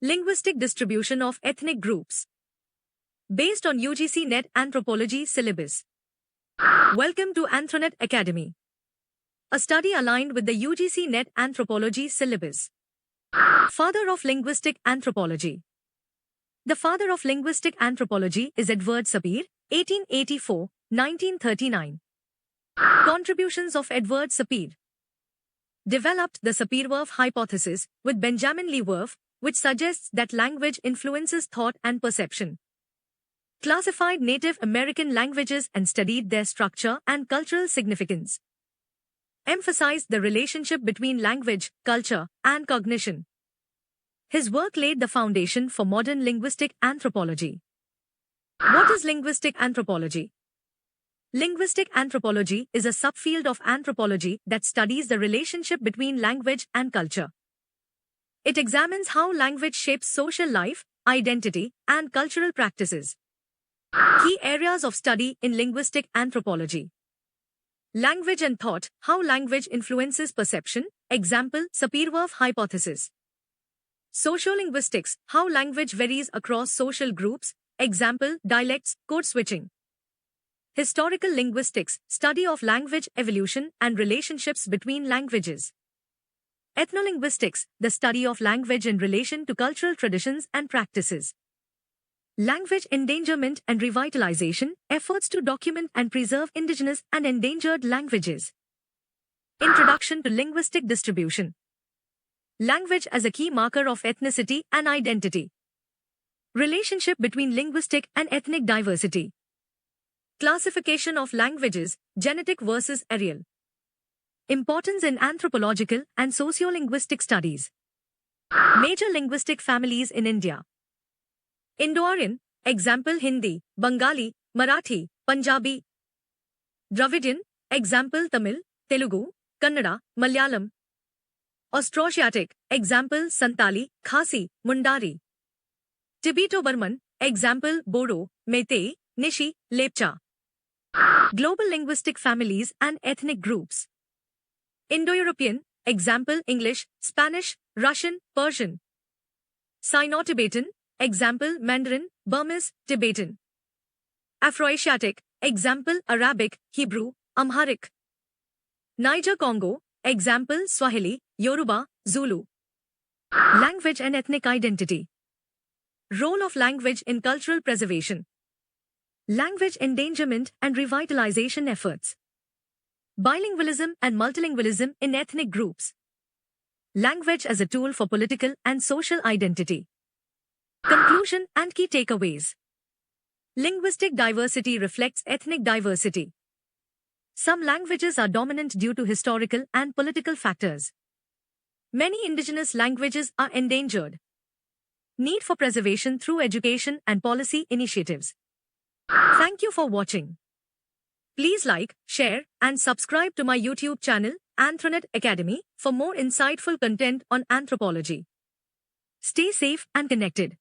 Linguistic distribution of ethnic groups. Based on UGC NET Anthropology syllabus. Welcome to Anthronet Academy. A study aligned with the UGC NET Anthropology syllabus. Father of Linguistic Anthropology. The father of linguistic anthropology is Edward Sapir, 1884-1939. Contributions of Edward Sapir. Developed the Sapir-Whorf hypothesis with Benjamin Lee Whorf, which suggests that language influences thought and perception. Classified Native American languages and studied their structure and cultural significance. Emphasized the relationship between language, culture, and cognition. His work laid the foundation for modern linguistic anthropology. What is linguistic anthropology? Linguistic anthropology is a subfield of anthropology that studies the relationship between language and culture. It examines how language shapes social life, identity, and cultural practices. Key areas of study in linguistic anthropology. Language and thought, how language influences perception, example, Sapir-Whorf hypothesis. Sociolinguistics, how language varies across social groups, example, dialects, code switching. Historical linguistics, study of language evolution and relationships between languages. Ethnolinguistics, the study of language in relation to cultural traditions and practices. Language endangerment and revitalization, efforts to document and preserve indigenous and endangered languages. Introduction to linguistic distribution. Language as a key marker of ethnicity and identity. Relationship between linguistic and ethnic diversity. Classification of languages, genetic versus aerial. Importance in anthropological and sociolinguistic studies. Major linguistic families in India. Indo-Aryan, example Hindi, Bengali, Marathi, Punjabi. Dravidian, example Tamil, Telugu, Kannada, Malayalam. Austroasiatic, example Santali, Khasi, Mundari. Tibeto-Burman, example Bodo, Meitei, Nishi, Lepcha. Global linguistic families and ethnic groups. Indo-European, example English, Spanish, Russian, Persian. Sino-Tibetan, example Mandarin, Burmese, Tibetan. Afroasiatic, example Arabic, Hebrew, Amharic. Niger-Congo, example Swahili, Yoruba, Zulu. Language and ethnic identity. Role of language in cultural preservation. Language endangerment and revitalization efforts. Bilingualism and multilingualism in ethnic groups. Language as a tool for political and social identity. Conclusion and key takeaways. Linguistic diversity reflects ethnic diversity. Some languages are dominant due to historical and political factors. Many indigenous languages are endangered. Need for preservation through education and policy initiatives. Thank you for watching. Please like, share, and subscribe to my YouTube channel, Anthronet Academy, for more insightful content on anthropology. Stay safe and connected.